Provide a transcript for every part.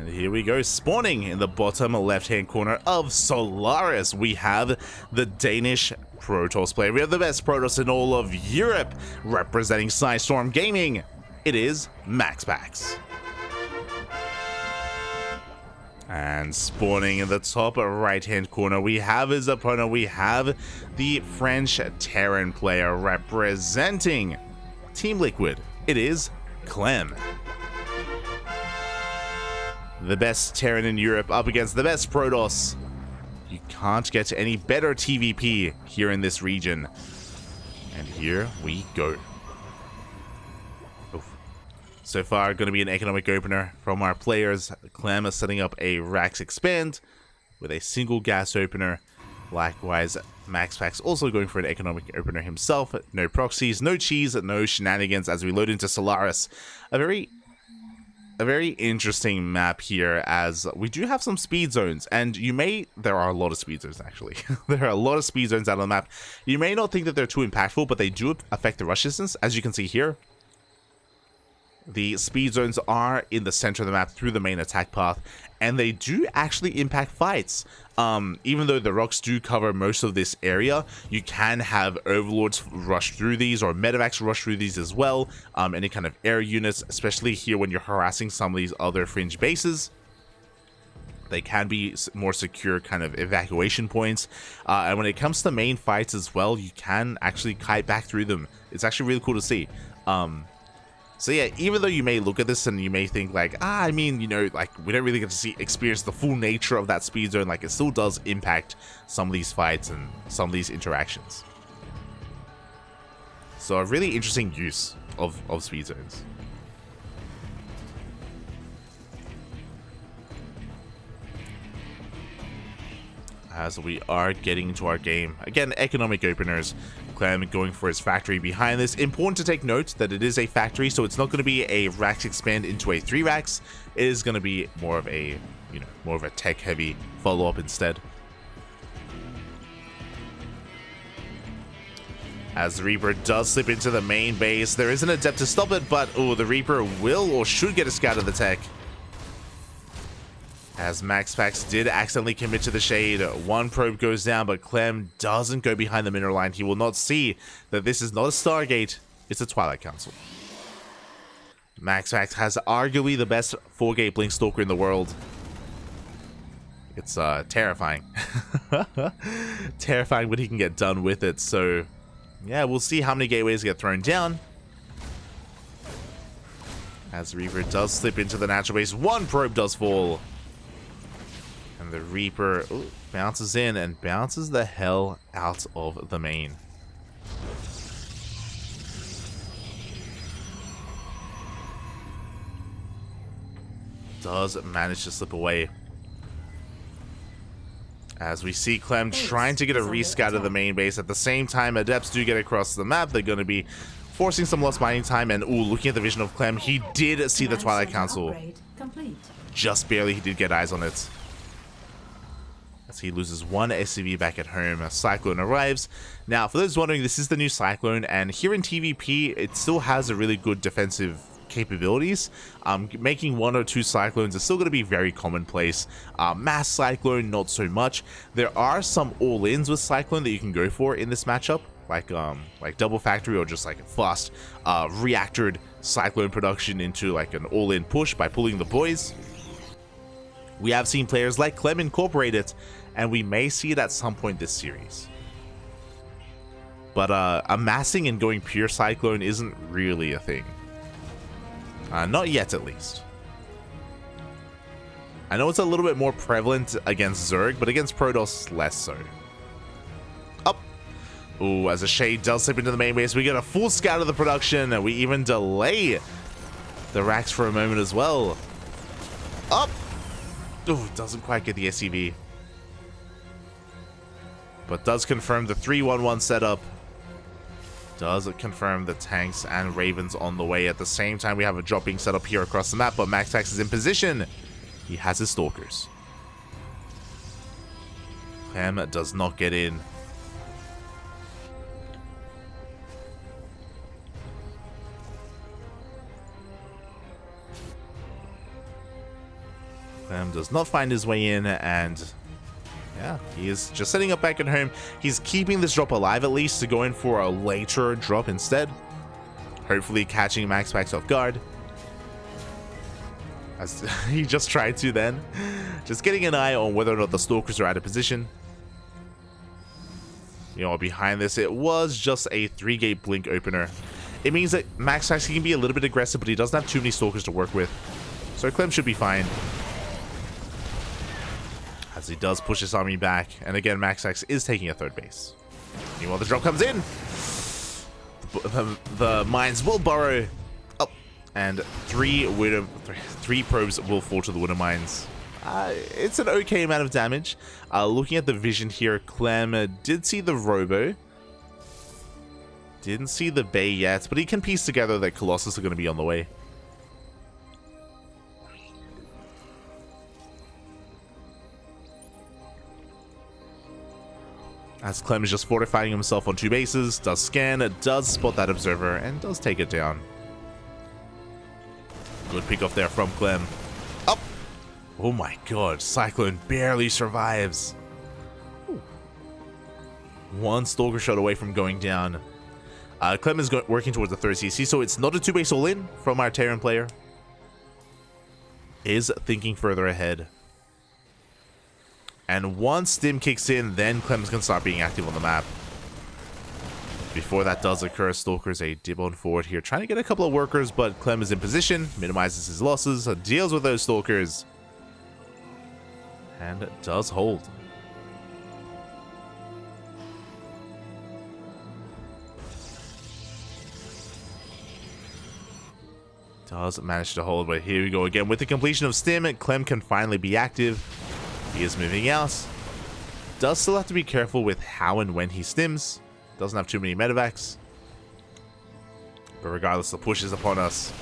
And here we go, spawning in the bottom left-hand corner of Solaris. We have the Danish Protoss player. We have the best Protoss in all of Europe, representing Storm Gaming. It is MaxPax. And spawning in the top right-hand corner, we have his opponent. We have the French Terran player representing Team Liquid. It is Clem. The best Terran in Europe up against the best Protoss. You can't get any better TvP here in this region. And here we go. Oof. So far, going to be an economic opener from our players. Clem is setting up a Rax Expand with a single gas opener. Likewise, MaxPax also going for an economic opener himself. No proxies, no cheese, no shenanigans as we load into Solaris. A very interesting map here, as we do have some speed zones, and there are a lot of speed zones actually. There are a lot of speed zones out on the map. You may not think that they're too impactful, but they do affect the rush distance. As you can see here, the speed zones are in the center of the map through the main attack path, and they do actually impact fights. Even though the rocks do cover most of this area, you can have overlords rush through these, or medevacs rush through these as well. Any kind of air units, especially here when you're harassing some of these other fringe bases. They can be more secure kind of evacuation points. And when it comes to main fights as well, you can actually kite back through them. It's actually really cool to see. So yeah, even though you may look at this and you may think like, I mean, you know, like we don't really get to experience the full nature of that speed zone, like it still does impact some of these fights and some of these interactions. So a really interesting use of speed zones. As we are getting into our game. Again, economic openers. Clem going for his factory behind this. Important to take note that it is a factory, so it's not going to be a Rax expand into a 3 Rax. It is going to be more of a, more of a tech heavy follow-up instead. As the Reaper does slip into the main base, there is an Adept to stop it, but the Reaper will or should get a scout of the tech. As MaxPax did accidentally commit to the shade, one probe goes down, but Clem doesn't go behind the mineral line. He will not see that this is not a Stargate, it's a Twilight Council. MaxPax has arguably the best 4-gate Blink Stalker in the world. It's terrifying. Terrifying what he can get done with it, so yeah, we'll see how many gateways get thrown down. As the Reaper does slip into the natural base, one probe does fall. And the Reaper bounces in and bounces the hell out of the main. Does manage to slip away. As we see Clem trying to get a rescout of the main base. At the same time, Adepts do get across the map. They're going to be forcing some lost mining time. And looking at the vision of Clem, he did see the Twilight Council. Just barely, he did get eyes on it. As he loses one SCV back at home, a Cyclone arrives. Now, for those wondering, this is the new Cyclone, and here in TvP, it still has a really good defensive capabilities. Making 1 or 2 Cyclones is still going to be very commonplace. Mass Cyclone, not so much. There are some all-ins with Cyclone that you can go for in this matchup, like double factory or just like fast reactored Cyclone production into like an all-in push by pulling the boys. We have seen players like Clem incorporate it, and we may see it at some point this series. But amassing and going pure Cyclone isn't really a thing. Not yet, at least. I know it's a little bit more prevalent against Zerg, but against Protoss, less so. Up. Ooh, as a Shade does slip into the main base, we get a full scout of the production, and we even delay the Rax for a moment as well. Up. Ooh, doesn't quite get the SCV. But does confirm the 3-1-1 setup. Does confirm the tanks and Ravens on the way. At the same time, we have a drop being set up here across the map, but MaxPax is in position. He has his Stalkers. Clem does not get in. Clem does not find his way in, and yeah, he is just setting up back at home. He's keeping this drop alive at least to go in for a later drop instead. Hopefully catching MaxPax off guard. As he just tried to then. Just getting an eye on whether or not the Stalkers are out of position. You know, behind this, it was just a 3-gate blink opener. It means that MaxPax can be a little bit aggressive, but he doesn't have too many Stalkers to work with. So Clem should be fine. As he does push his army back. And again, MaxPax is taking a third base. Meanwhile, the drop comes in. The mines will burrow up. And three probes will fall to the Widow mines. It's an okay amount of damage. Looking at the vision here, Clem did see the Robo. Didn't see the Bay yet, but he can piece together that Colossus are going to be on the way. As Clem is just fortifying himself on 2 bases, does scan, does spot that observer, and does take it down. Good pick off there from Clem. Up! Oh my god, Cyclone barely survives. Ooh. 1 Stalker shot away from going down. Clem is working towards the 3rd CC, so it's not a 2-base all-in from our Terran player. Is thinking further ahead. And once Stim kicks in, then Clem's going to start being active on the map. Before that does occur, Stalker's a dib on forward here, trying to get a couple of workers, but Clem is in position, minimizes his losses, deals with those Stalkers, and does hold. Does manage to hold, but here we go again. With the completion of Stim, Clem can finally be active. He is moving out. Does still have to be careful with how and when he stims. Doesn't have too many medevacs. But regardless, the push is upon us.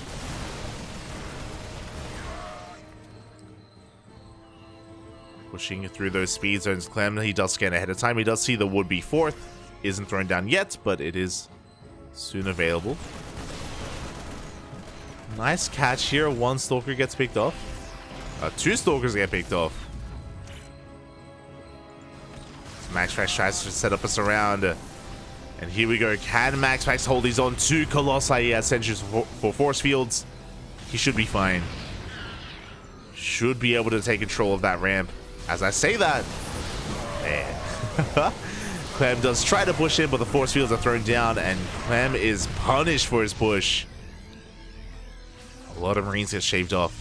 Pushing through those speed zones, Clem, he does scan ahead of time. He does see the would-be 4th. Isn't thrown down yet, but it is soon available. Nice catch here. 1 Stalker gets picked off. 2 Stalkers get picked off. MaxPax tries to set up a surround. And here we go. Can MaxPax hold these on 2 Colossi? He has sentries for force fields. He should be fine. Should be able to take control of that ramp. As I say that, man. Clem does try to push in, but the force fields are thrown down, and Clem is punished for his push. A lot of Marines get shaved off.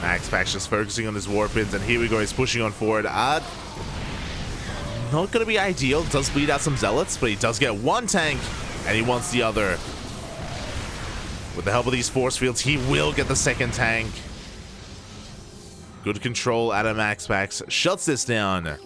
MaxPax just focusing on his warpins, and here we go. He's pushing on forward. Not going to be ideal. Does bleed out some zealots, but he does get 1 tank, and he wants the other. With the help of these force fields, he will get the 2nd tank. Good control out of MaxPax. Shuts this down.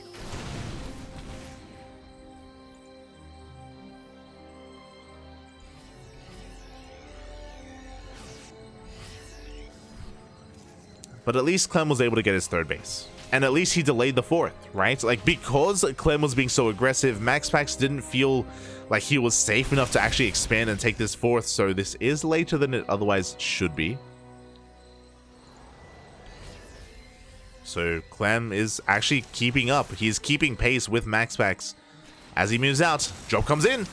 But at least Clem was able to get his 3rd base. And at least he delayed the 4th, right? Like, because Clem was being so aggressive, MaxPax didn't feel like he was safe enough to actually expand and take this 4th, so this is later than it otherwise should be. So Clem is actually keeping up. He's keeping pace with MaxPax. As he moves out, drop comes in.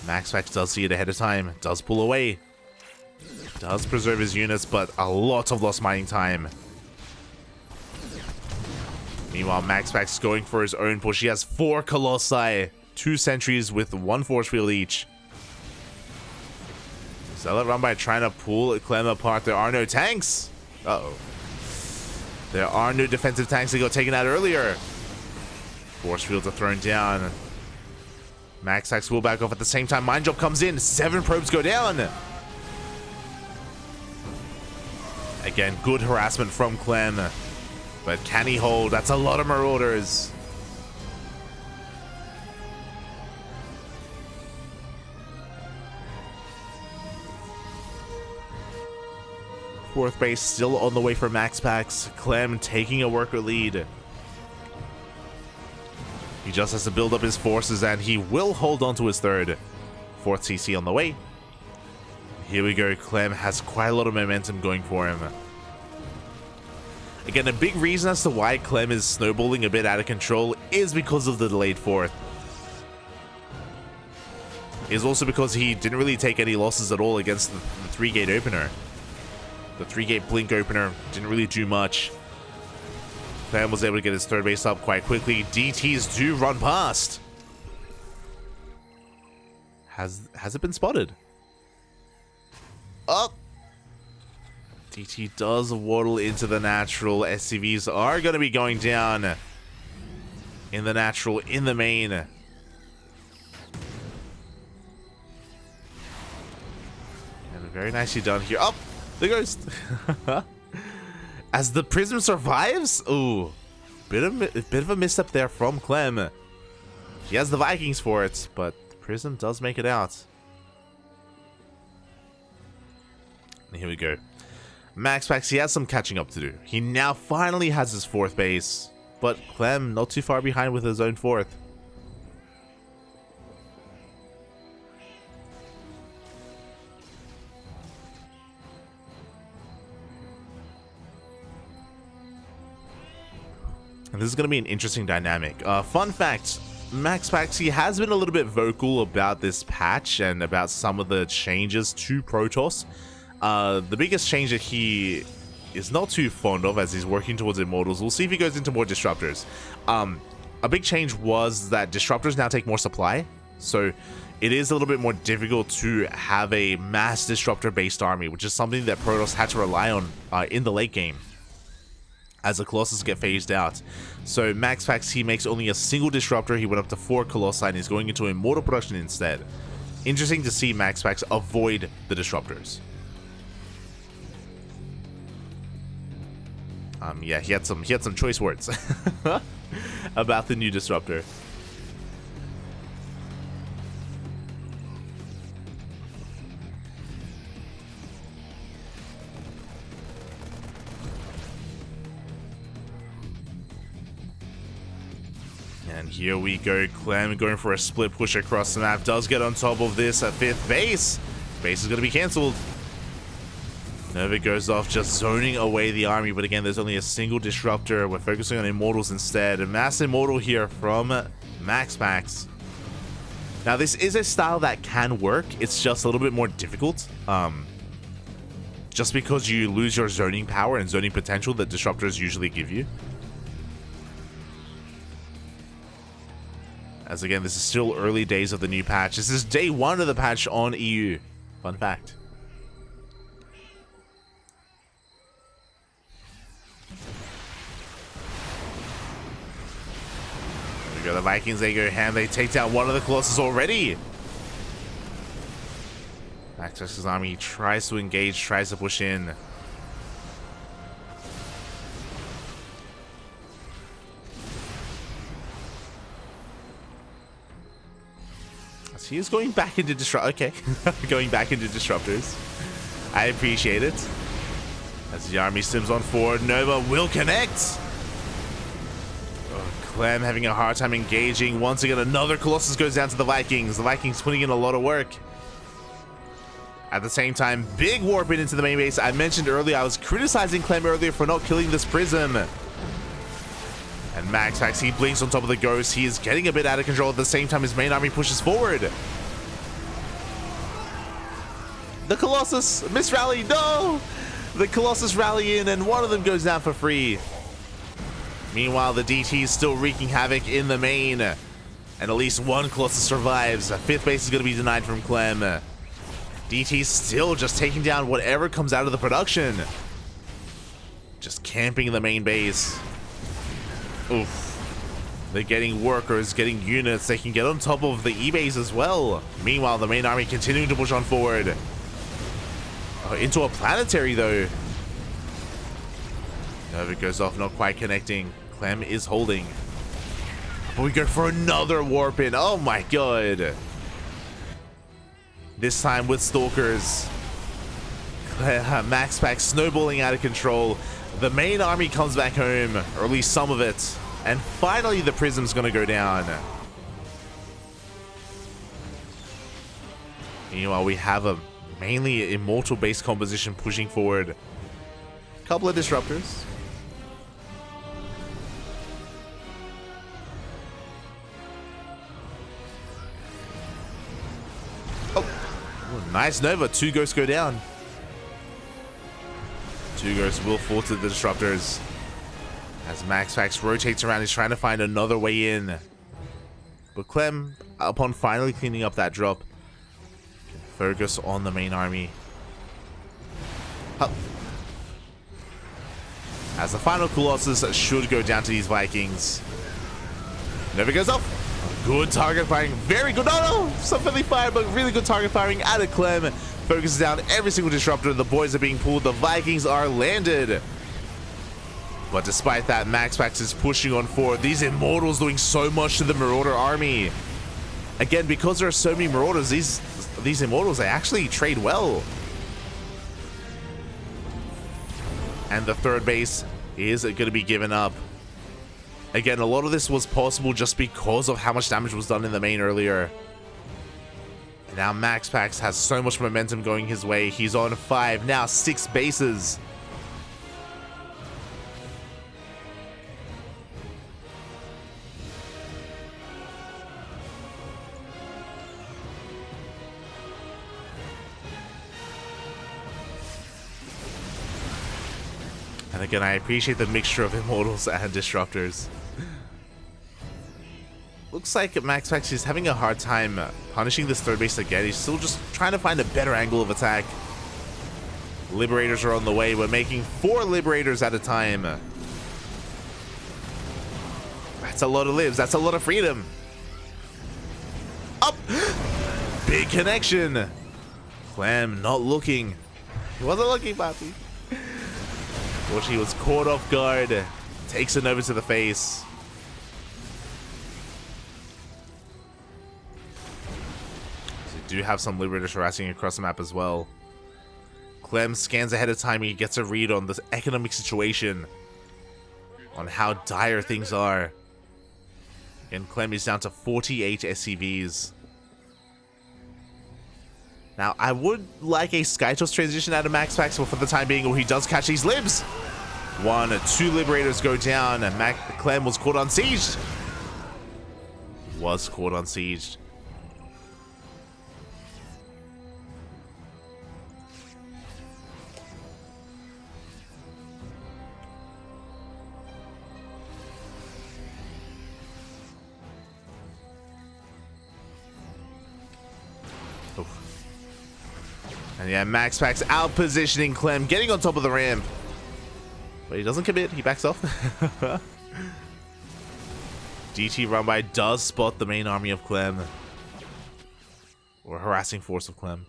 MaxPax does see it ahead of time, does pull away. Does preserve his units, but a lot of lost mining time. Meanwhile, MaxPax is going for his own push. He has 4 Colossi, 2 sentries with 1 force field each. Zealot run by trying to pull Clem apart. There are no tanks. Uh-oh. There are no defensive tanks that got taken out earlier. Force fields are thrown down. MaxPax will back off at the same time. Mine drop comes in. 7 probes go down. Again, good harassment from Clem. But can he hold? That's a lot of Marauders. Fourth base still on the way for MaxPax. Clem taking a worker lead. He just has to build up his forces, and he will hold on to his 3rd. 4th CC on the way. Here we go. Clem has quite a lot of momentum going for him. Again, a big reason as to why Clem is snowballing a bit out of control is because of the delayed fourth. Is also because he didn't really take any losses at all against the 3-gate opener. The 3-gate blink opener didn't really do much. Clem was able to get his third base up quite quickly. DTs do run past. Has it been spotted? Oh! DT does waddle into the natural. SCVs are going to be going down in the natural, in the main. And very nicely done here. Oh, there goes. As the Prism survives. Ooh, bit of a misstep there from Clem. He has the Vikings for it, but the Prism does make it out. And here we go. MaxPax, he has some catching up to do. He now finally has his 4th base, but Clem not too far behind with his own 4th. And this is going to be an interesting dynamic. Fun fact, MaxPax, he has been a little bit vocal about this patch and about some of the changes to Protoss. The biggest change that he is not too fond of as he's working towards Immortals, we'll see if he goes into more Disruptors. A big change was that Disruptors now take more supply, so it is a little bit more difficult to have a mass Disruptor-based army, which is something that Protoss had to rely on in the late game as the Colossus get phased out. So MaxPax, he makes only a single Disruptor. He went up to 4 Colossi and he's going into Immortal production instead. Interesting to see MaxPax avoid the Disruptors. Yeah, he had some choice words about the new Disruptor. And here we go, Clem going for a split push across the map. Does get on top of this at 5th base. Base is going to be cancelled. Nova goes off, just zoning away the army, but again, there's only a single Disruptor. We're focusing on Immortals instead. A mass Immortal here from MaxPax. Now, this is a style that can work. It's just a little bit more difficult. Just because you lose your zoning power and zoning potential that Disruptors usually give you. As again, this is still early days of the new patch. This is day 1 of the patch on EU. Fun fact. There we go, the Vikings, they go ham. They take down one of the Colossus already. MaxPax's army tries to engage, tries to push in. He is going back into okay. Going back into Disruptors. I appreciate it. As the army sims on forward, Nova will connect. Oh, Clem having a hard time engaging. Once again, another Colossus goes down to the Vikings. The Vikings putting in a lot of work. At the same time, big warp into the main base. I mentioned earlier, I was criticizing Clem earlier for not killing this Prism. And MaxPax, he blinks on top of the Ghost. He is getting a bit out of control. At the same time, his main army pushes forward. The Colossus misrally. No! The Colossus rally in, and one of them goes down for free. Meanwhile, the DT is still wreaking havoc in the main. And at least one Colossus survives. A 5th base is going to be denied from Clem. DT still just taking down whatever comes out of the production. Just camping the main base. Oof. They're getting workers, getting units. They can get on top of the E-base as well. Meanwhile, the main army continuing to push on forward. Into a planetary, though. Nova goes off, not quite connecting. Clem is holding. But we go for another warp in. Oh my god. This time with Stalkers. MaxPax snowballing out of control. The main army comes back home, or at least some of it. And finally, the Prism's going to go down. Meanwhile, we have a Mainly immortal-based composition pushing forward. Couple of disruptors. Oh, nice Nova. 2 ghosts go down. 2 ghosts will fall to the disruptors. As MaxPax rotates around, he's trying to find another way in. But Clem, upon finally cleaning up that drop, can focus on the main army. Up. As the final Colossus should go down to these Vikings. Never goes off. Good target firing. Very good. No, some friendly fire, but really good target firing out of Clem. Focuses down every single disruptor. The boys are being pulled. The Vikings are landed. But despite that, MaxPax is pushing on forward. These Immortals doing so much to the Marauder army. Again, because there are so many Marauders, these Immortals, they actually trade well. And the third base is going to be given up. Again, a lot of this was possible just because of how much damage was done in the main earlier. And now MaxPax has so much momentum going his way. He's on 5, now 6 bases. And again, I appreciate the mixture of Immortals and Disruptors. Looks like MaxPax is having a hard time punishing this third base again. He's still just trying to find a better angle of attack. Liberators are on the way. We're making 4 Liberators at a time. That's a lot of lives. That's a lot of freedom. Up! Big connection. Clem not looking. He wasn't looking, Papi. He was caught off guard. Takes it over to the face. So we do have some Liberators harassing across the map as well. Clem scans ahead of time. He gets a read on the economic situation, on how dire things are. Again, Clem is down to 48 SCVs. Now, I would like a Skytoss transition out of MaxPax, but for the time being, he does catch these libs. 1, 2 Liberators go down, and Clem was caught unsieged. Was caught unsieged. And yeah, MaxPax out positioning Clem, getting on top of the ramp. But he doesn't commit, he backs off. DT run by does spot the main army of Clem. Or harassing force of Clem.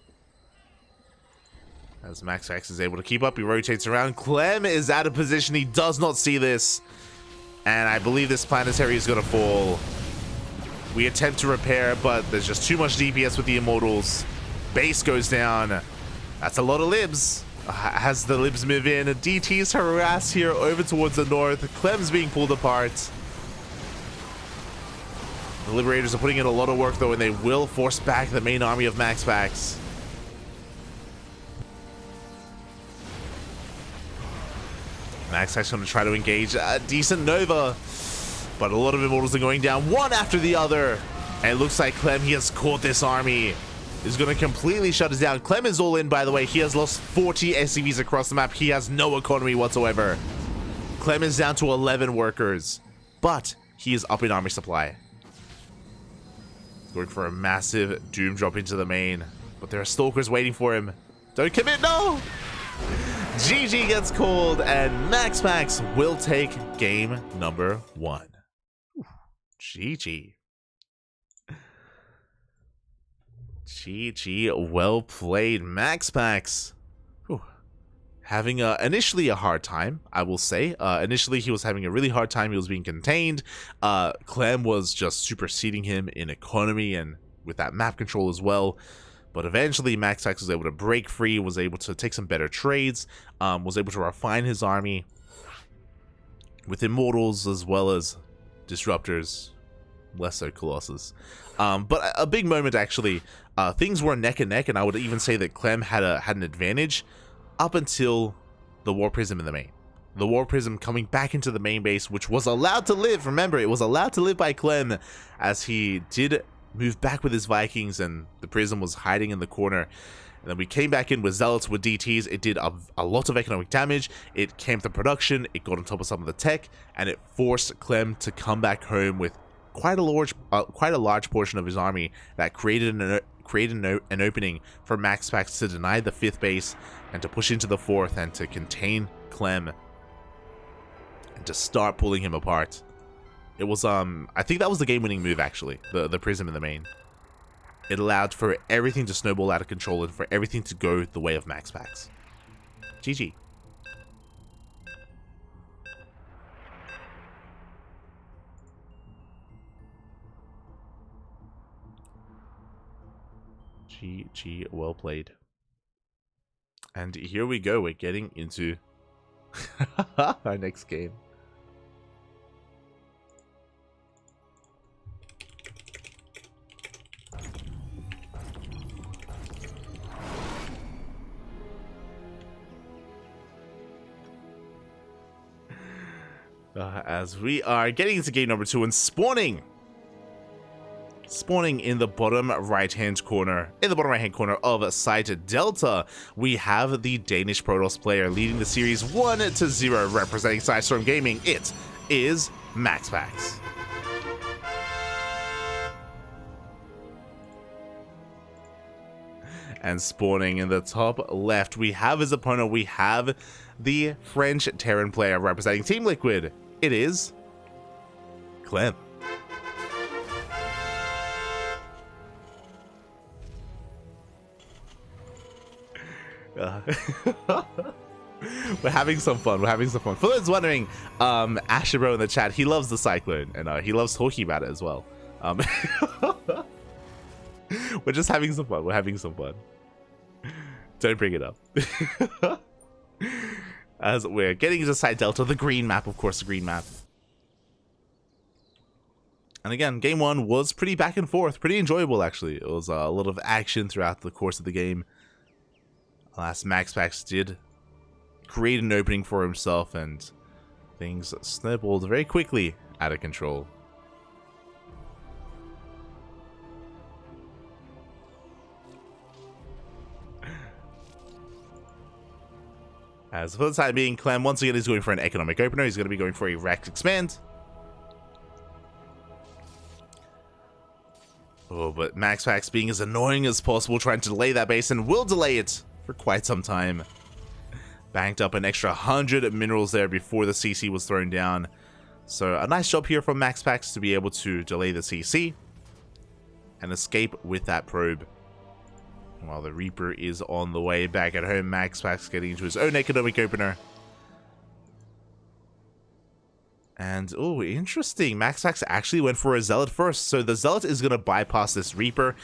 As MaxPax is able to keep up, he rotates around. Clem is out of position, he does not see this. And I believe this planetary is going to fall. We attempt to repair, but there's just too much DPS with the Immortals. Base goes down. That's a lot of libs. As the libs move in, DT's harass here over towards the north. Clem's being pulled apart. The Liberators are putting in a lot of work though, and they will force back the main army of MaxPax. MaxPax going to try to engage a decent Nova, but a lot of Immortals are going down one after the other. And it looks like Clem, he has caught this army. Is going to completely shut us down. Clem is all in, by the way. He has lost 40 SCVs across the map. He has no economy whatsoever. Clem is down to 11 workers, but he is up in army supply. Going for a massive doom drop into the main, but there are Stalkers waiting for him. Don't commit, no! GG gets called, and MaxPax will take game number 1. GG. GG, well played, MaxPax. Having initially a hard time, I will say. Initially, he was having a really hard time. He was being contained. Clem was just superseding him in economy and with that map control as well. But eventually, MaxPax was able to break free, was able to take some better trades, was able to refine his army with Immortals as well as Disruptors. less so Colossus. But a big moment, actually. Things were neck and neck, and I would even say that Clem had an advantage up until the War Prism in the main. The War Prism coming back into the main base, which was allowed to live. Remember, it was allowed to live by Clem, as he did move back with his Vikings, and the Prism was hiding in the corner. And then we came back in with Zealots, with DTs. It did a lot of economic damage. It came to production. It got on top of some of the tech, and it forced Clem to come back home with quite a large portion of his army that created an opening for MaxPax to deny the 5th base and to push into the 4th and to contain Clem and to start pulling him apart. It was I think that was the game-winning move, actually, the Prism in the main. It allowed for everything to snowball out of control and for everything to go the way of MaxPax. GG. GG, well played. And here we go, we're getting into our next game. As we are getting into game number 2 and spawning in the bottom right-hand corner, of site Delta, we have the Danish Protoss player leading the series 1-0, representing Sidestorm Gaming. It is MaxPax. And spawning in the top left, we have his opponent. We have the French Terran player representing Team Liquid. It is Clem. We're having some fun. For those wondering, Asherbro in the chat, he loves the Cyclone, and he loves talking about it as well. We're just having some fun. Don't bring it up. As we're getting into site Delta, the green map, of course, the green map. And again, game 1 was pretty back and forth, pretty enjoyable, actually. It was a lot of action throughout the course of the game. Alas, MaxPax did create an opening for himself, and things snowballed very quickly out of control. As for the time being, Clem once again is going for an economic opener. He's going to be going for a Rex Expand. Oh, but MaxPax being as annoying as possible, trying to delay that base, and will delay it for quite some time. Banked up an extra 100 minerals there before the CC was thrown down. So a nice job here from MaxPax to be able to delay the CC and escape with that probe. While the Reaper is on the way back at home, MaxPax getting into his own economic opener. And, oh, interesting. MaxPax actually went for a Zealot first, so the Zealot is going to bypass this Reaper.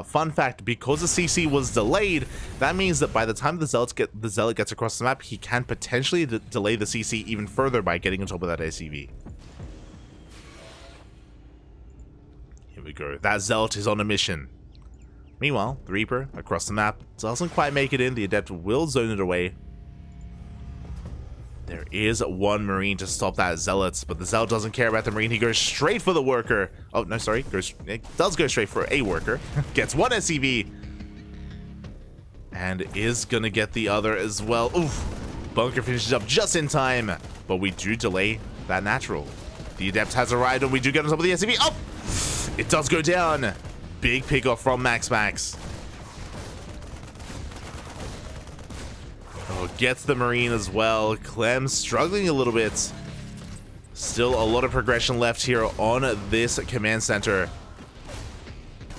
Fun fact, because the CC was delayed, that means that by the time the Zealot gets across the map, he can potentially delay the CC even further by getting on top of that SCV. Here we go. That Zealot is on a mission. Meanwhile, the Reaper across the map doesn't quite make it in. The Adept will zone it away. There is one Marine to stop that Zealot, but the Zealot doesn't care about the Marine. He goes straight for the Worker. Oh, no, sorry. It does go straight for a Worker. Gets one SCV. And is going to get the other as well. Oof. Bunker finishes up just in time, but we do delay that natural. The Adept has arrived, and we do get on top of the SCV. Oh! It does go down. Big pickoff from MaxPax. Oh, gets the Marine as well. Clem struggling a little bit. Still a lot of progression left here on this command center.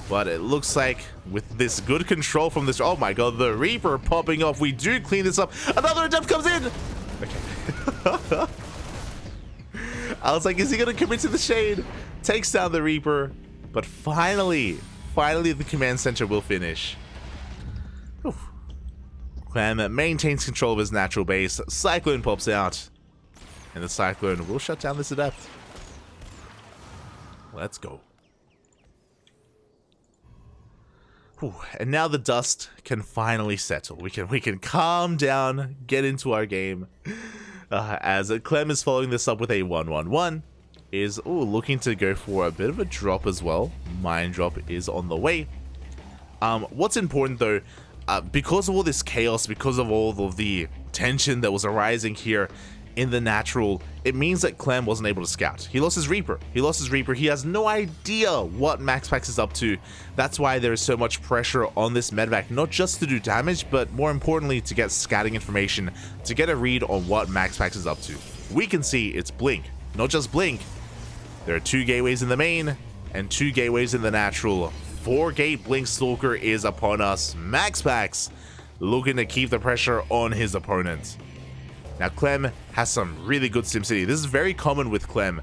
But it looks like with this good control from this... Oh my god, the Reaper popping off. We do clean this up. Another Adept comes in! Okay. I was like, is he going to commit to the shade? Takes down the Reaper. But finally the command center will finish. Whew. Clem maintains control of his natural base. Cyclone pops out. And the Cyclone will shut down this Adept. Let's go. Whew. And now the dust can finally settle. We can calm down, get into our game. As Clem is following this up with a 1-1-1. Is looking to go for a bit of a drop as well. Mine drop is on the way. What's important though, because of all this chaos, because of all of the tension that was arising here in the natural, it means that Clem wasn't able to scout. He lost his Reaper. He has no idea what MaxPax is up to. That's why there is so much pressure on this medevac, not just to do damage, but more importantly to get scouting information, to get a read on what MaxPax is up to. We can see it's Blink, not just Blink. There are 2 gateways in the main and 2 gateways in the natural. 4-gate Blink Stalker is upon us. MaxPax looking to keep the pressure on his opponent. Now Clem has some really good SimCity. This is very common with Clem.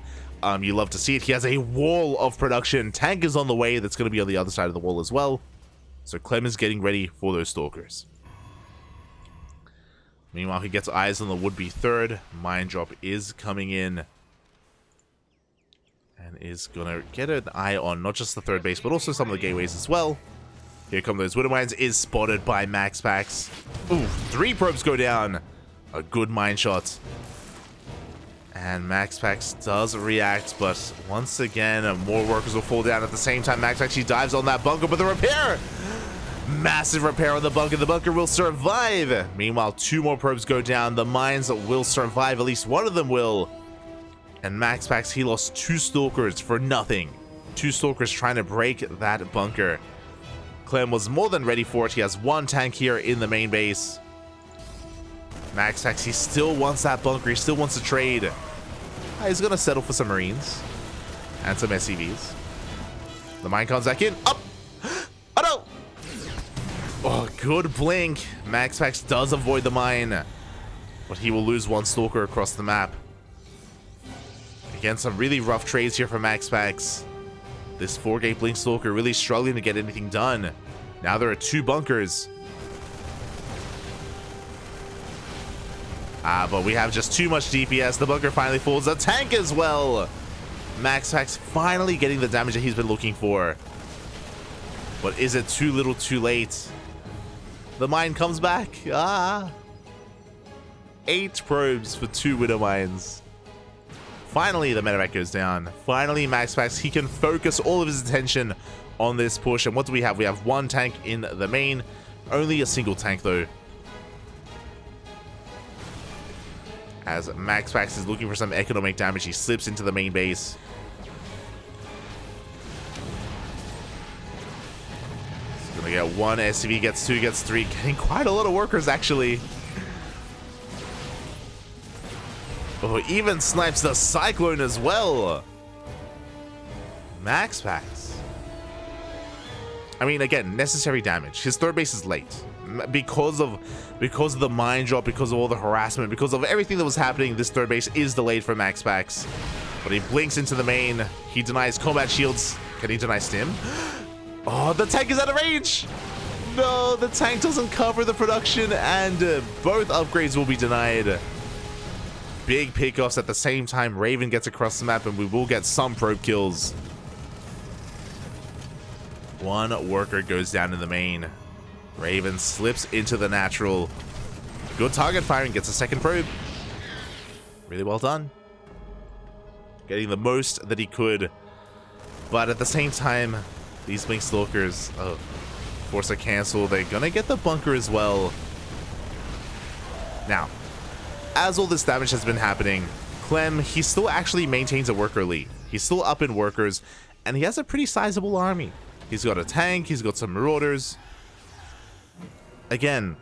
You love to see it. He has a wall of production. Tank is on the way. That's going to be on the other side of the wall as well. So Clem is getting ready for those Stalkers. Meanwhile, he gets eyes on the would-be third. Mine drop is coming in. And is going to get an eye on not just the third base, but also some of the gateways as well. Here come those Widow Mines. Is spotted by MaxPax. Ooh, 3 probes go down. A good mine shot. And MaxPax does react, but once again, more workers will fall down at the same time. MaxPax, he dives on that bunker, but the repair! Massive repair on the bunker. The bunker will survive. Meanwhile, 2 more probes go down. The mines will survive. At least one of them will. And MaxPax, he lost 2 Stalkers for nothing. 2 Stalkers trying to break that bunker. Clem was more than ready for it. He has 1 tank here in the main base. MaxPax, he still wants that bunker. He still wants to trade. He's going to settle for some Marines. And some SCVs. The mine comes back in. Up! Oh no! Oh, good blink. MaxPax does avoid the mine. But he will lose 1 Stalker across the map. Again, some really rough trades here for MaxPax. This 4-gate Blink Stalker really struggling to get anything done. Now there are 2 bunkers. But we have just too much DPS. The bunker finally falls. The tank as well. MaxPax finally getting the damage that he's been looking for. But is it too little too late? The mine comes back. 8 probes for 2 Widow Mines. Finally, the medevac goes down. Finally, MaxPax, he can focus all of his attention on this push. And what do we have? We have 1 tank in the main. Only a single tank, though. As MaxPax is looking for some economic damage, he slips into the main base. He's gonna get 1 SCV, gets 2, gets 3. Getting quite a lot of workers, actually. Oh, even snipes the Cyclone as well. MaxPax. I mean, again, necessary damage. His third base is late. Because of the mine drop, because of all the harassment, because of everything that was happening, this third base is delayed for MaxPax. But he blinks into the main. He denies combat shields. Can he deny stim? Oh, the tank is out of range. No, the tank doesn't cover the production, and both upgrades will be denied. Big pickoffs at the same time. Raven gets across the map, and we will get some probe kills. 1 worker goes down in the main. Raven slips into the natural. Good target firing, gets a 2nd probe. Really well done. Getting the most that he could. But at the same time, these Blink Stalkers, force a cancel. They're gonna get the bunker as well. Now, as all this damage has been happening, Clem, he still actually maintains a worker lead. He's still up in workers, and he has a pretty sizable army. He's got a tank, he's got some Marauders. Again,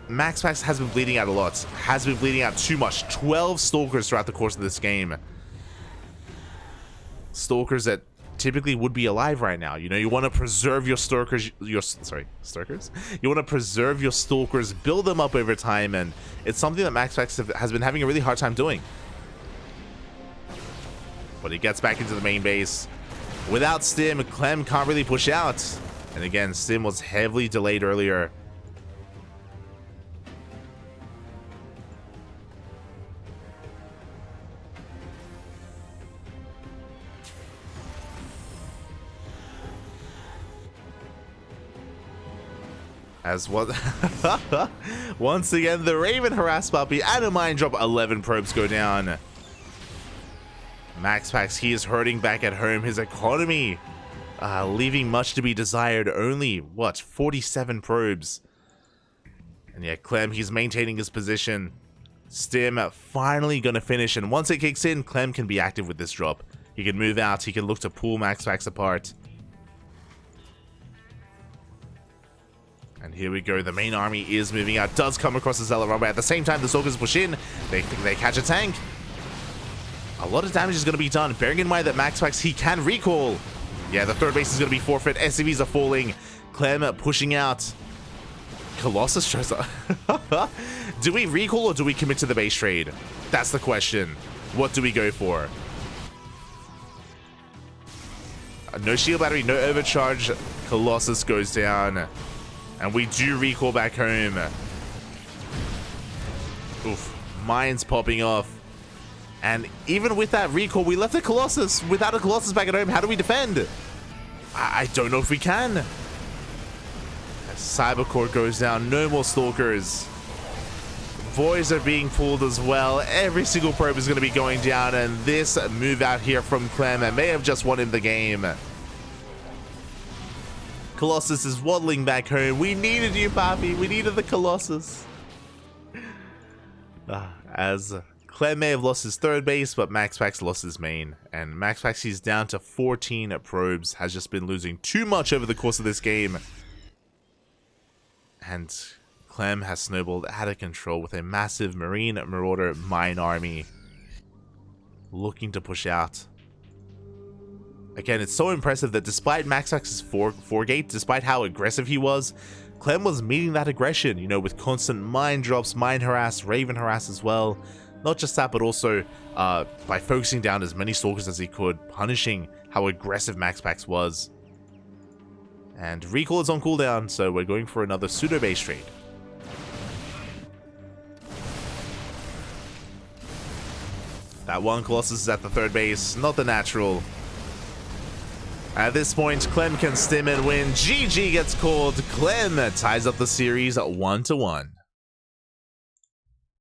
MaxPax has been bleeding out a lot. Has been bleeding out too much. 12 Stalkers throughout the course of this game. Stalkers that typically would be alive right now. You know, you want to preserve your Stalkers. Stalkers? You want to preserve your Stalkers, build them up over time, and it's something that MaxPax has been having a really hard time doing. But he gets back into the main base. Without Stim, Clem can't really push out. And again, Stim was heavily delayed earlier. As what? Once again, the Raven harass puppy and a mine drop. 11 probes go down. MaxPax, he is hurting back at home. His economy leaving much to be desired. Only, what, 47 probes. And yeah, Clem, he's maintaining his position. Stim finally going to finish. And once it kicks in, Clem can be active with this drop. He can move out. He can look to pull MaxPax apart. And here we go. The main army is moving out. Does come across the Zealot runway. At the same time, the Stalkers push in. They catch a tank. A lot of damage is going to be done. Bearing in mind that MaxPax, he can recall. Yeah, the third base is going to be forfeit. SCVs are falling. Clem pushing out. Colossus tries to... Do we recall or do we commit to the base trade? That's the question. What do we go for? No shield battery, no overcharge. Colossus goes down. And we do recall back home. Oof. Mines popping off. And even with that recall, we left a Colossus. Without a Colossus back at home, how do we defend? I don't know if we can. As Cybercore goes down, no more Stalkers. Voids are being pulled as well. Every single probe is going to be going down. And this move out here from Clem may have just won him the game. Colossus is waddling back home. We needed you, Papi. We needed the Colossus. As Clem may have lost his third base, but MaxPax lost his main. And MaxPax, he's down to 14 probes. Has just been losing too much over the course of this game. And Clem has snowballed out of control with a massive Marine Marauder mine army looking to push out. Again, it's so impressive that despite MaxPax's 4-gate, despite how aggressive he was, Clem was meeting that aggression, you know, with constant mine drops, mine harass, Raven harass as well. Not just that, but also by focusing down as many Stalkers as he could, punishing how aggressive MaxPax was. And recall is on cooldown, so we're going for another pseudo base trade. That one Colossus is at the third base, not the natural. At this point, Clem can stim and win. GG gets called. Clem ties up the series at 1-1.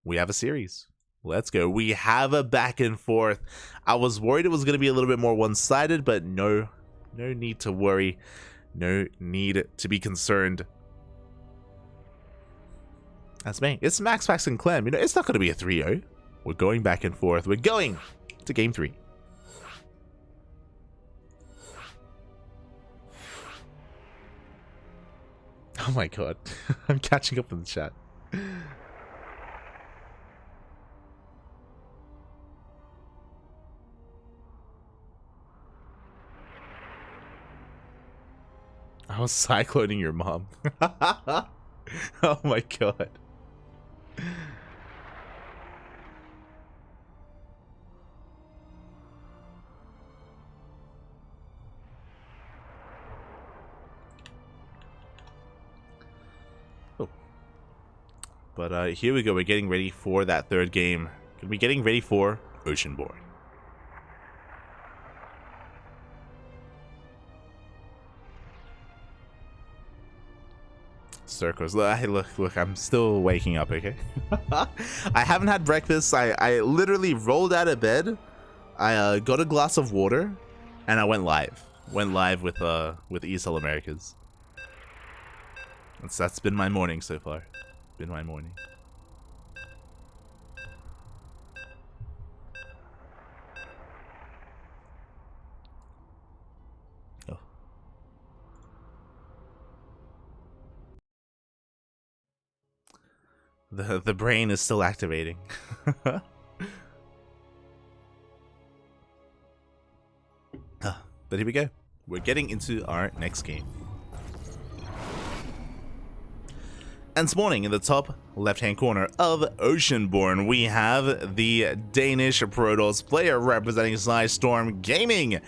We have a series. Let's go. We have a back and forth. I was worried it was going to be a little bit more one-sided, but no need to worry. No need to be concerned. That's me. It's MaxPax and Clem. You know, it's not going to be a 3-0. We're going back and forth. We're going to game 3. Oh my god. I'm catching up in the chat. I was cycloning your mom. Oh my god. But here we go. We're getting ready for that third game. Gonna be getting ready for Oceanborn. Circles. Look, I'm still waking up, okay? I haven't had breakfast. I literally rolled out of bed. I got a glass of water, and I went live. Went live with ESL Americas. That's been my morning so far. Been my morning. Oh. The brain is still activating. But here we go. We're getting into our next game. And spawning in the top left-hand corner of Oceanborn, we have the Danish Protoss player representing Storm Gaming.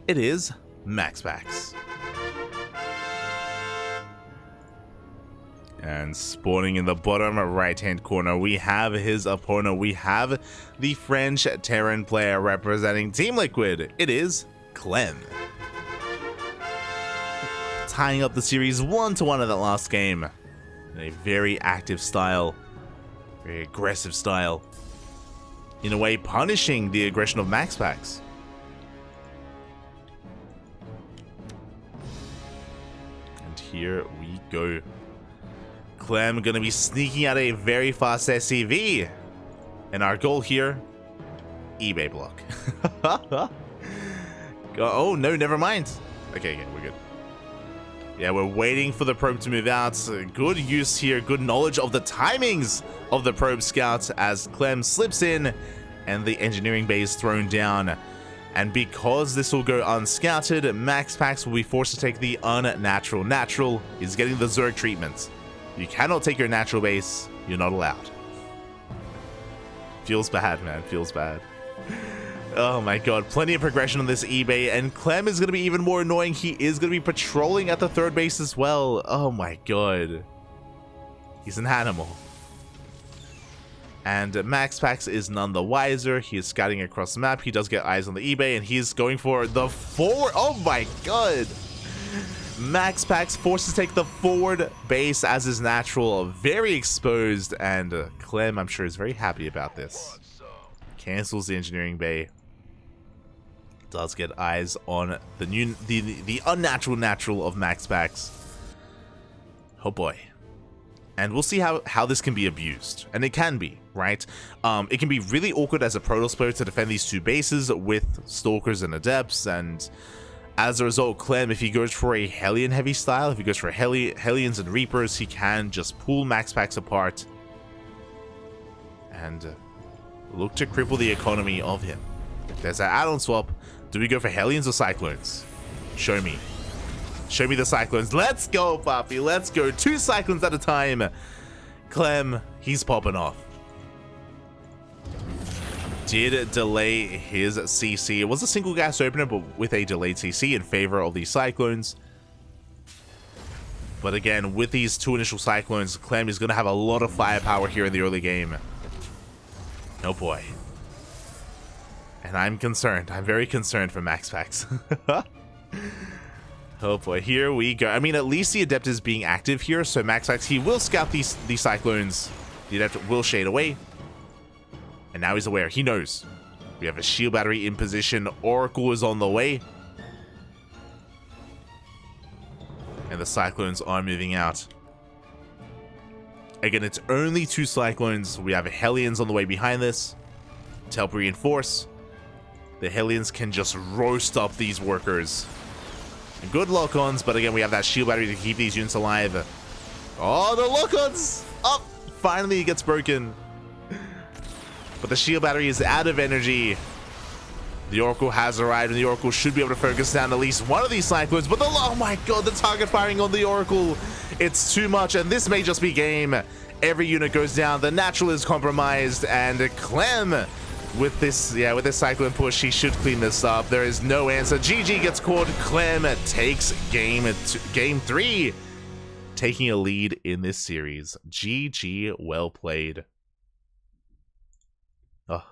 It is MaxPax. And spawning in the bottom right-hand corner, we have his opponent. We have the French Terran player representing Team Liquid. It is Clem. Tying up the series 1-1 in that last game. in a very active style, very aggressive style. In a way, punishing the aggression of MaxPax. And here we go. Clem going to be sneaking out a very fast SCV. And our goal here, eBay block. Oh, no, never mind. Okay, we're good. Yeah, we're waiting for the probe to move out. Good use here, good knowledge of the timings of the probe scout as Clem slips in and the engineering bay is thrown down. And because this will go unscouted, MaxPax will be forced to take the unnatural. Natural is getting the Zerg treatment. You cannot take your natural base, you're not allowed. Feels bad, man, feels bad. Oh my god, plenty of progression on this eBay, and Clem is going to be even more annoying. He is going to be patrolling at the third base as well. Oh my god. He's an animal. And MaxPax is none the wiser. He is scouting across the map. He does get eyes on the eBay, and he's going for the forward. Oh my god. MaxPax forced to take the forward base as his natural. Very exposed, and Clem, I'm sure, is very happy about this. Cancels the engineering bay. Does get eyes on the unnatural natural of MaxPax. Oh boy. And we'll see how this can be abused. And it can be, right? It can be really awkward as a Protoss player to defend these two bases with Stalkers and Adepts, and as a result, Clem, if he goes for a Hellion heavy style, if he goes for Hellions and Reapers, he can just pull MaxPax apart and look to cripple the economy of him. There's that add-on swap. Do we go for Hellions or Cyclones? Show me. Show me the Cyclones. Let's go, Papi. Let's go. 2 Cyclones at a time. Clem, he's popping off. Did delay his CC. It was a single gas opener, but with a delayed CC in favor of the Cyclones. But again, with these 2 initial Cyclones, Clem is going to have a lot of firepower here in the early game. Oh boy. And I'm concerned. I'm very concerned for MaxPax. Oh boy, here we go. I mean, at least the Adept is being active here, so MaxPax, he will scout these Cyclones. The Adept will shade away. And now he's aware. He knows. We have a shield battery in position. Oracle is on the way. And the Cyclones are moving out. Again, it's only 2 Cyclones. We have Hellions on the way behind this to help reinforce. The Hellions can just roast up these workers. And good lock-ons, but again, we have that shield battery to keep these units alive. Oh, the lock-ons! Oh, finally it gets broken. But the shield battery is out of energy. The Oracle has arrived, and the Oracle should be able to focus down at least one of these Cyclones. But oh my god, the target firing on the Oracle. It's too much, and this may just be game. Every unit goes down. The natural is compromised, and Clem, with this Cyclone push, he should clean this up. There is no answer. GG gets caught. Clem takes game 3, taking a lead in this series. GG, well played. Oh.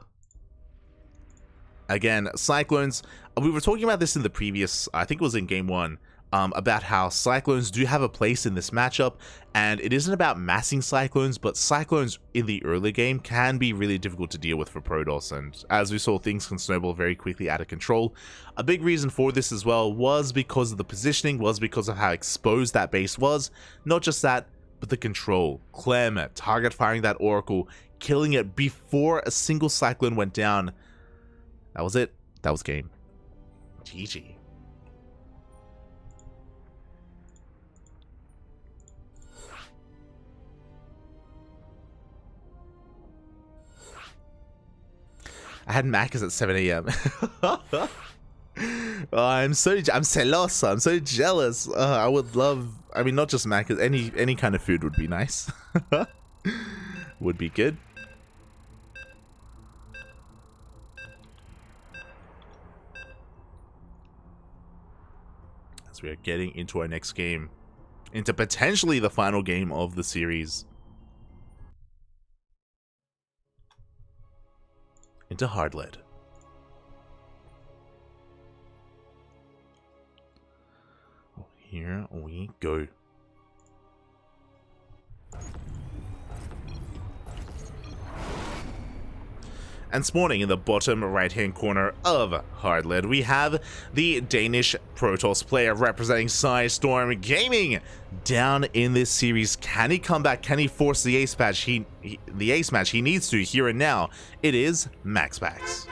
Again, Cyclones, we were talking about this in the previous, I think it was in game 1, about how Cyclones do have a place in this matchup, and it isn't about massing Cyclones, but Cyclones in the early game can be really difficult to deal with for Protoss, and as we saw, things can snowball very quickly out of control. A big reason for this as well was because of the positioning, was because of how exposed that base was. Not just that, but the control. Clem target firing that Oracle, killing it before a single Cyclone went down. That was it. That was game. GG. I had Macca's at 7 AM. Oh, I'm celoso. I'm so jealous. I would love, I mean, not just Macca's, any kind of food would be nice. Would be good. As we are getting into our next game, into potentially the final game of the series. Into hard lead. Oh, here we go. And spawning in the bottom right-hand corner of Hardlead, we have the Danish Protoss player representing Storm Gaming down in this series. Can he come back? Can he force the ace match? The ace match he needs to here and now. It is MaxPax.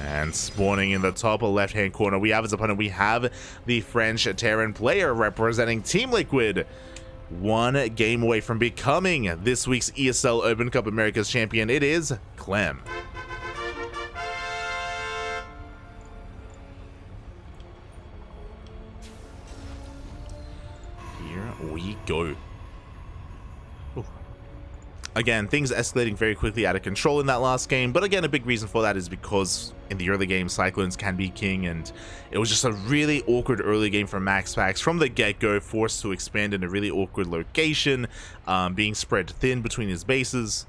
And spawning in the top left-hand corner, we have his opponent. We have the French Terran player representing Team Liquid. One game away from becoming this week's ESL Open Cup Americas champion. It is Clem. Here we go. Ooh. Again, things escalating very quickly out of control in that last game, but again, a big reason for that is because in the early game, Cyclones can be king, and it was just a really awkward early game for MaxPax from the get-go, forced to expand in a really awkward location, being spread thin between his bases.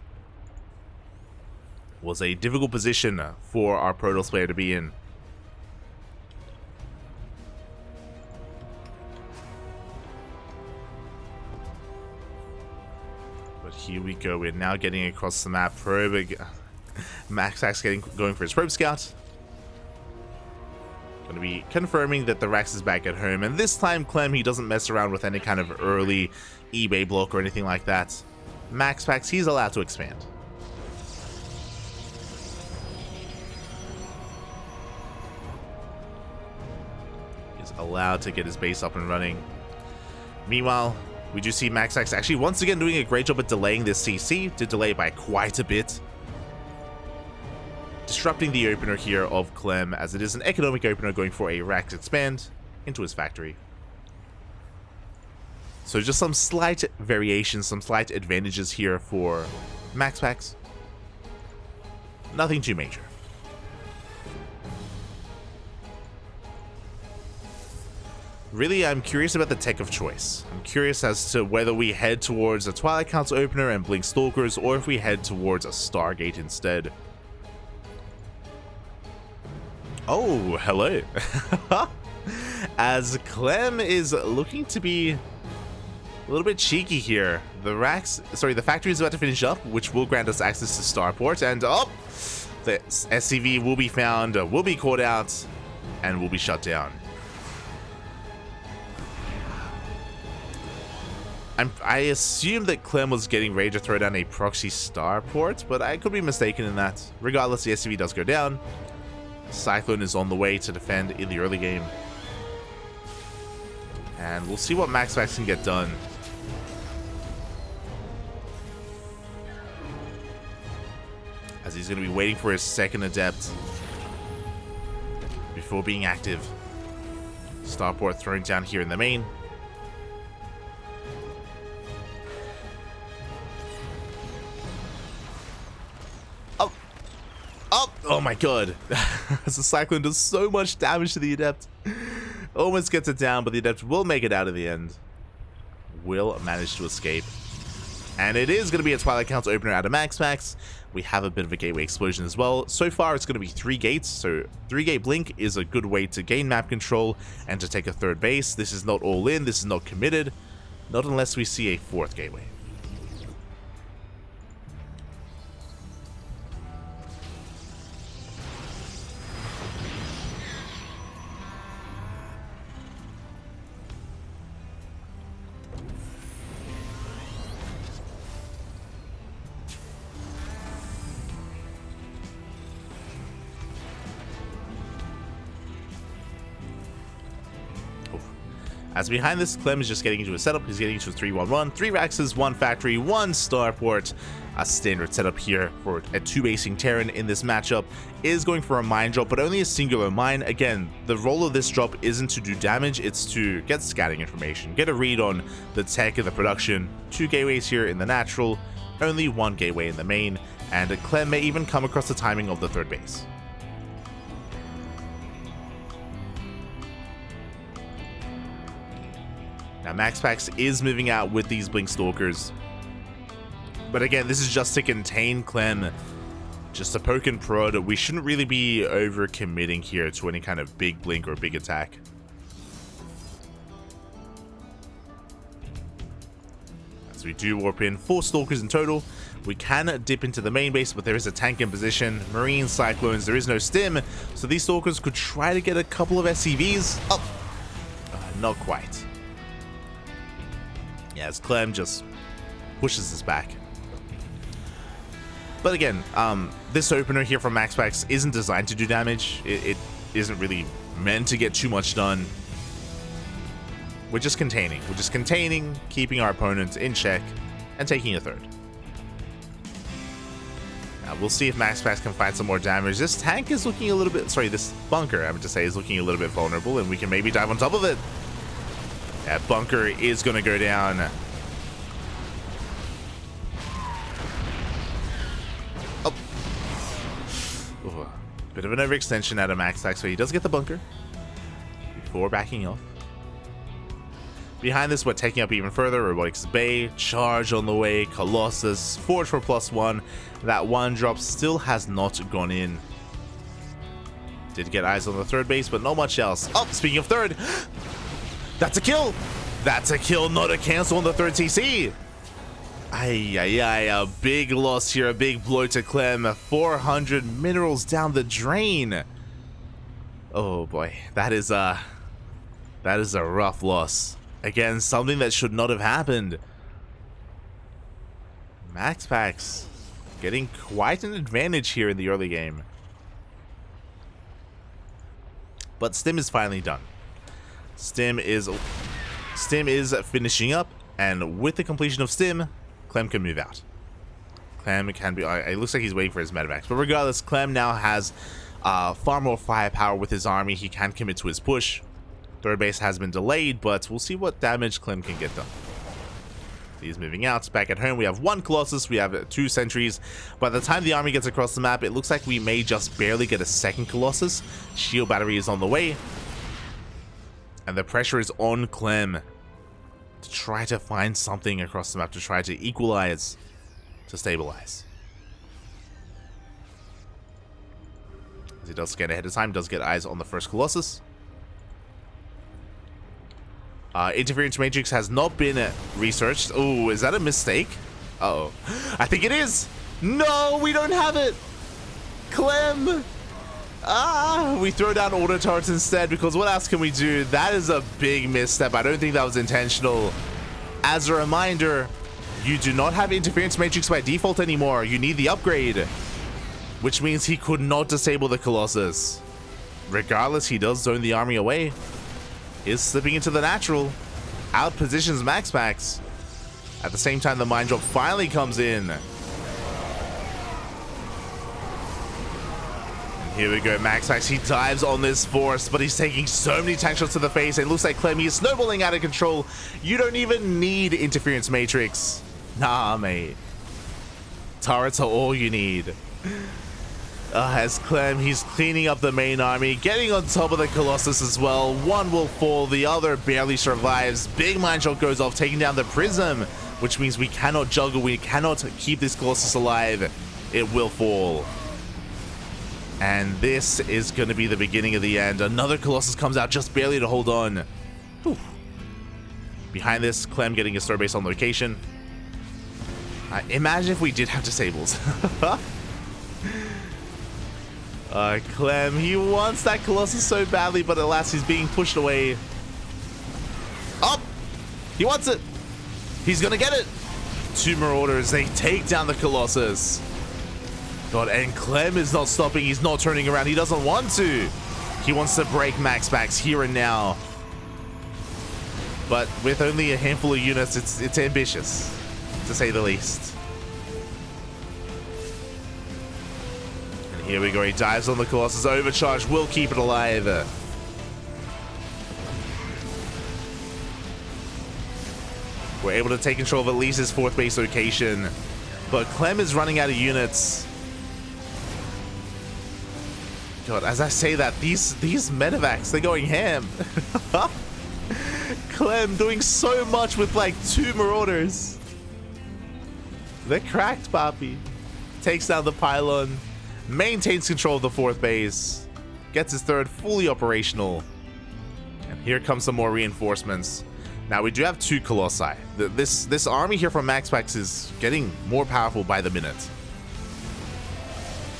Was a difficult position for our Protoss player to be in. But here we go, we're now getting across the map. MaxPax going for his probe scout. Going to be confirming that the Rax is back at home, and this time Clem, he doesn't mess around with any kind of early eBay block or anything like that. MaxPax, he's allowed to expand. He's allowed to get his base up and running. Meanwhile, we do see MaxPax actually once again doing a great job at delaying this CC, to delay by quite a bit. Disrupting the opener here of Clem, as it is an economic opener going for a Rax expand into his factory. So just some slight variations, some slight advantages here for MaxPax. Nothing too major. Really, I'm curious about the tech of choice. I'm curious as to whether we head towards a Twilight Council opener and Blink Stalkers, or if we head towards a Stargate instead. Oh, hello. As Clem is looking to be a little bit cheeky here. The factory is about to finish up, which will grant us access to Starport, and the SCV will be found, will be caught out, and will be shut down. I assume that Clem was getting ready to throw down a proxy Starport, but I could be mistaken in that. Regardless, the SCV does go down. Cyclone is on the way to defend in the early game. And we'll see what MaxPax can get done. As he's going to be waiting for his second adept before being active. Starport thrown down here in the main. Oh my god. As the Cyclone does so much damage to the Adept. Almost gets it down, but the Adept will make it out in the end. Will manage to escape. And it is going to be a Twilight Council opener out of MaxPax. We have a bit of a gateway explosion as well. So far, it's going to be 3 gates. So 3-gate blink is a good way to gain map control and to take a third base. This is not all in. This is not committed. Not unless we see a 4th gateway. As behind this, Clem is just getting into a setup. He's getting into a 3-1-1. 3 Raxes, 1 factory, 1 starport. A standard setup here for a 2-basing Terran in this matchup. Is going for a mine drop, but only a singular mine. Again, the role of this drop isn't to do damage, it's to get scouting information. Get a read on the tech of the production. 2 gateways here in the natural, only 1 gateway in the main, and Clem may even come across the timing of the 3rd base. Now MaxPax is moving out with these Blink Stalkers. But again, this is just to contain Clem. Just a poke and prod. We shouldn't really be over committing here to any kind of big blink or big attack. As we do warp in 4 Stalkers in total. We can dip into the main base, but there is a tank in position. Marine Cyclones, there is no stim, so these Stalkers could try to get a couple of SCVs. Oh, not quite. Yeah, as Clem just pushes us back. But again, this opener here from MaxPax isn't designed to do damage. It isn't really meant to get too much done. We're just containing. We're just containing, keeping our opponents in check, and taking a third. Now, we'll see if MaxPax can find some more damage. This tank is looking a little bit... Sorry, this bunker, I would just say, is looking a little bit vulnerable, and we can maybe dive on top of it. That bunker is going to go down. Bit of an overextension out of MaxPax, so he does get the bunker before backing off. Behind this, we're taking up even further. Robotics Bay, Charge on the way, Colossus, Forge for +1. That 1 drop still has not gone in. Did get eyes on the third base, but not much else. Oh, speaking of third, that's a kill. That's a kill, not a cancel on the third TC. A big loss here, a big blow to Clem. 400 minerals down the drain. Oh boy, that is a rough loss. Again, something that should not have happened. MaxPax getting quite an advantage here in the early game. But Stim is finally done. Stim is finishing up, and with the completion of Stim, Clem can move out. Clem can be... It looks like he's waiting for his medevacs. But regardless, Clem now has far more firepower with his army. He can commit to his push. Third base has been delayed, but we'll see what damage Clem can get done. He's moving out. Back at home, we have 1 Colossus. We have 2 sentries. By the time the army gets across the map, it looks like we may just barely get a 2nd Colossus. Shield battery is on the way. And the pressure is on Clem to try to find something across the map, to try to equalize, to stabilize. As he does scan ahead of time, does get eyes on the first Colossus. Interference Matrix has not been researched. Oh, is that a mistake? Uh-oh. I think it is! No, we don't have it! Clem! We throw down auto turrets instead, because what else can we do? That is a big misstep. I don't think that was intentional. As a reminder, you do not have Interference Matrix by default anymore. You need the upgrade, which means he could not disable the Colossus. Regardless, he does zone the army away. Is slipping into the natural. Out positions MaxPax. At the same time, the mine drop finally comes in. Here we go, MaxPax. He dives on this force, but he's taking so many tank shots to the face. It looks like Clem is snowballing out of control. You don't even need Interference Matrix. Nah, mate. Turrets are all you need. As Clem, he's cleaning up the main army, getting on top of the Colossus as well. 1 will fall, the other barely survives. Big mine shot goes off, taking down the Prism, which means we cannot juggle, we cannot keep this Colossus alive. It will fall. And this is going to be the beginning of the end. Another Colossus comes out just barely to hold on. Whew. Behind this, Clem getting his third base on location. Imagine if we did have disables. Clem, he wants that Colossus so badly, but alas, he's being pushed away. Oh! He wants it! He's gonna get it! 2 Marauders, they take down the Colossus. God, and Clem is not stopping, he's not turning around, he doesn't want to. He wants to break MaxPax here and now. But with only a handful of units, it's ambitious, to say the least. Here we go, he dives on the Colossus. Overcharge will keep it alive. We're able to take control of at least his 4th base location. But Clem is running out of units. God, as I say that, these medevacs, they're going ham. Clem doing so much with like 2 Marauders. They're cracked, Papi. Takes down the pylon. Maintains control of the 4th base, gets his 3rd fully operational, and here comes some more reinforcements. Now, we do have 2 Colossi. This army here from MaxPax is getting more powerful by the minute.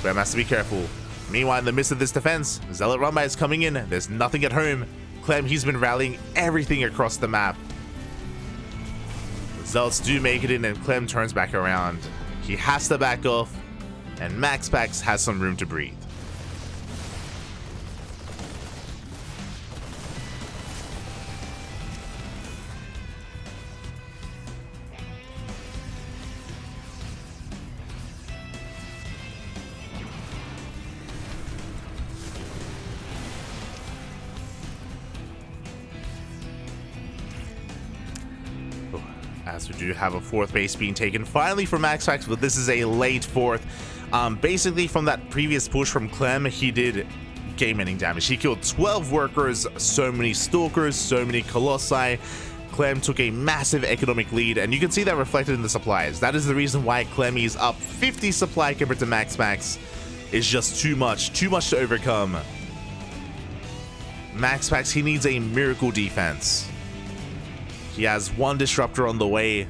Clem has to be careful. Meanwhile, in the midst of this defense, Zealot Rumbai is coming in. There's nothing at home. Clem, he's been rallying everything across the map. The Zealots do make it in, and Clem turns back around. He has to back off, and MaxPax has some room to breathe. As we do have a 4th base being taken finally from MaxPax, but this is a late 4th. Basically, from that previous push from Clem, he did game-ending damage. He killed 12 workers, so many stalkers, so many colossi. Clem took a massive economic lead, and you can see that reflected in the supplies. That is the reason why Clem is up 50 supply compared to MaxPax. Is just too much to overcome. MaxPax, he needs a miracle defense. He has 1 disruptor on the way.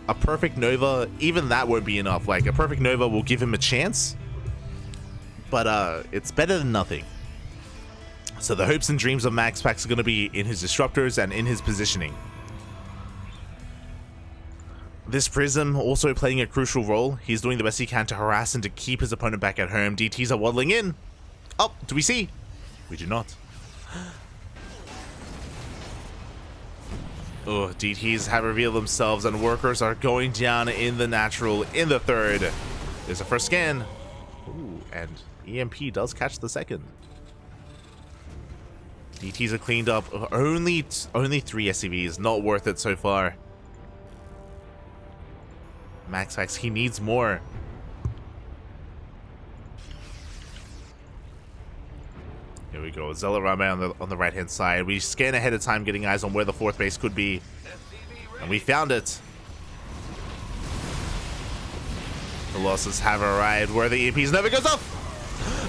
A perfect Nova, even that won't be enough. Like, a perfect Nova will give him a chance, but it's better than nothing. So the hopes and dreams of MaxPax are going to be in his disruptors and in his positioning. This Prism also playing a crucial role. He's doing the best he can to harass and to keep his opponent back at home. DTs are waddling in. Oh, do we see? We do not. Oh, DTs have revealed themselves, and workers are going down in the natural in the 3rd. There's a first scan. Ooh, and EMP does catch the 2nd. DTs are cleaned up. Only 3 SCVs. Not worth it so far. MaxPax, he needs more. Here we go. Zealot Rumbai on the right-hand side. We scan ahead of time, getting eyes on where the 4th base could be. And we found it. The losses have arrived where the EMPs never goes off.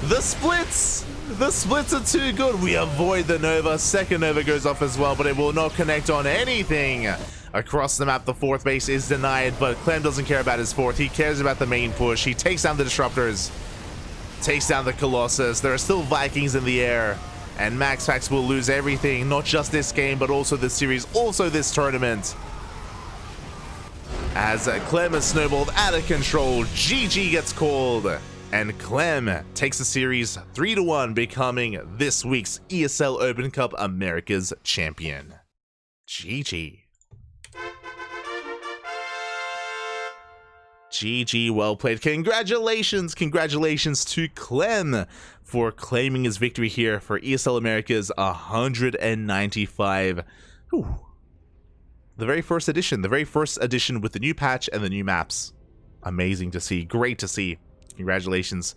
The splits! The splits are too good. We avoid the Nova. 2nd Nova goes off as well, but it will not connect on anything. Across the map, the 4th base is denied, but Clem doesn't care about his 4th. He cares about the main push. He takes down the disruptors. Takes down the Colossus. There are still Vikings in the air, and MaxPax will lose everything, not just this game, but also this series, also this tournament. As Clem is snowballed out of control, GG gets called, and Clem takes the series 3-1, becoming this week's ESL Open Cup Americas champion. GG. GG, well played. Congratulations to Clem for claiming his victory here for ESL Americas 195. Whew. The very first edition with the new patch and the new maps. Amazing to see, great to see. Congratulations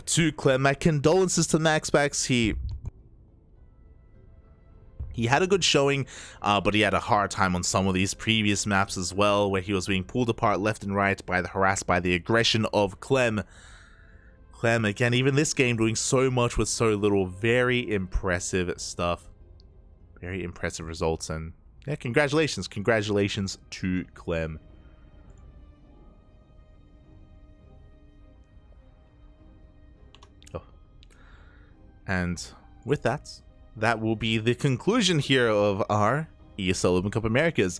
to Clem. My condolences to MaxPax. He had a good showing, but he had a hard time on some of these previous maps as well, where he was being pulled apart left and right harassed by the aggression of Clem. Clem, again, even this game, doing so much with so little. Very impressive stuff. Very impressive results, and yeah, congratulations to Clem. Oh. And with that will be the conclusion here of our ESL Open Cup Americas.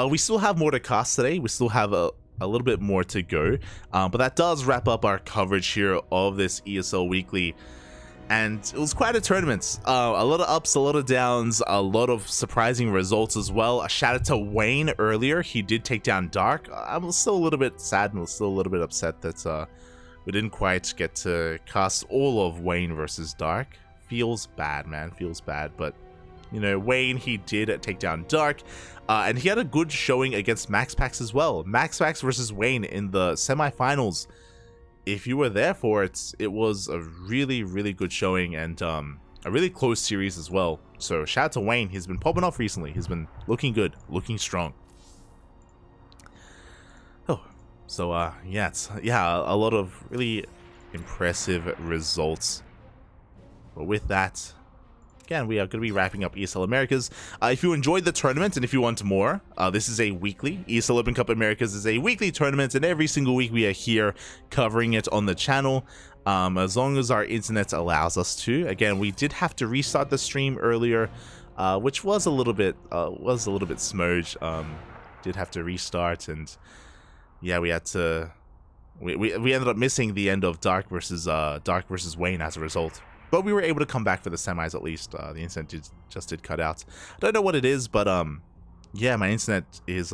We still have more to cast today. We still have a little bit more to go. But that does wrap up our coverage here of this ESL Weekly. And it was quite a tournament. A lot of ups, a lot of downs, a lot of surprising results as well. A shout out to Wayne earlier. He did take down Dark. I'm still a little bit sad and still a little bit upset that we didn't quite get to cast all of Wayne versus Dark. Feels bad, man. Feels bad. But, you know, Wayne, he did take down Dark. And he had a good showing against MaxPax as well. MaxPax versus Wayne in the semifinals. If you were there for it, it was a really, really good showing and a really close series as well. So shout out to Wayne. He's been popping off recently. He's been looking good, looking strong. Oh, so yeah, a lot of really impressive results. But with that, again, we are going to be wrapping up ESL Americas. If you enjoyed the tournament and if you want more, this is a weekly. ESL Open Cup Americas is a weekly tournament, and every single week we are here covering it on the channel. As long as our internet allows us to. Again, we did have to restart the stream earlier, which was a little bit smudged. Did have to restart, and yeah, we had to. We ended up missing the end of Dark versus Wayne as a result. But we were able to come back for the semis at least. The internet just did cut out. I don't know what it is, but yeah, my internet is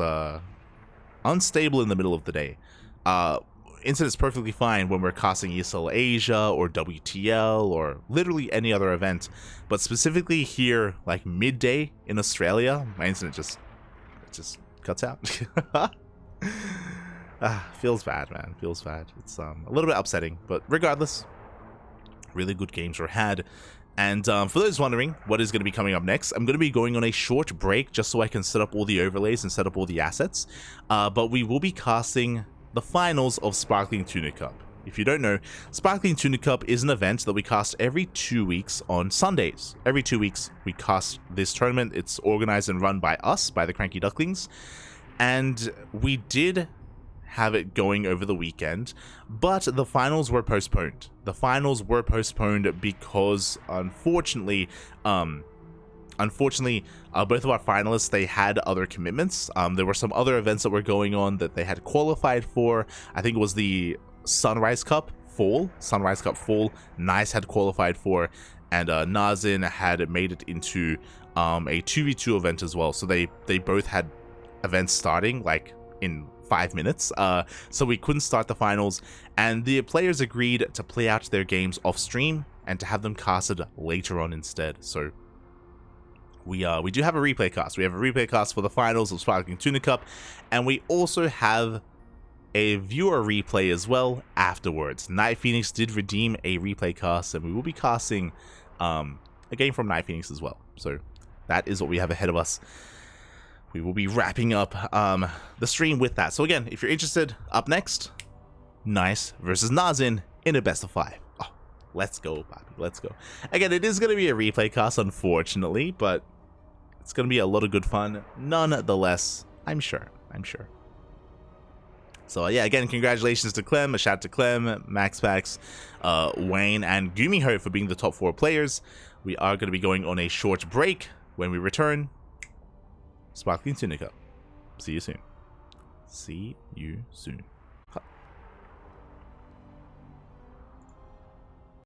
unstable in the middle of the day. Internet's perfectly fine when we're casting ESL Asia or WTL or literally any other event. But specifically here, like midday in Australia, my internet just cuts out. Feels bad, man. Feels bad. It's a little bit upsetting, but regardless, really good games were had. And for those wondering what is going to be coming up next, I'm going to be going on a short break just so I can set up all the overlays and set up all the assets. But we will be casting the finals of Sparkling Tuna Cup. If you don't know, Sparkling Tuna Cup is an event that we cast every 2 weeks on Sundays. Every 2 weeks we cast this tournament. It's organized and run by us, by the CranKy Ducklings. And we did have it going over the weekend, but the finals were postponed. The finals were postponed because unfortunately both of our finalists, they had other commitments. There were some other events that were going on that they had qualified for. I think it was the Sunrise Cup Fall. Nice had qualified for, and Nazin had made it into a 2v2 event as well. So they both had events starting like in 5 minutes, so we couldn't start the finals, and the players agreed to play out their games off stream and to have them casted later on instead. So we do have a replay cast. We have a replay cast for the finals of Sparkling Tuna Cup, and we also have a viewer replay as well afterwards. Night Phoenix did redeem a replay cast, and we will be casting a game from Night Phoenix as well. So that is what we have ahead of us. We will be wrapping up the stream with that. So again, if you're interested, up next, Nice versus Nazin in a best of 5. Oh, let's go, Bobby. Let's go. Again, it is going to be a replay cast, unfortunately, but it's going to be a lot of good fun nonetheless, I'm sure. So yeah, again, congratulations to Clem. A shout out to Clem, MaxPax, Wayne, and Gumiho for being the top 4 players. We are going to be going on a short break. When we return, Sparkling Tuna Cup. See you soon.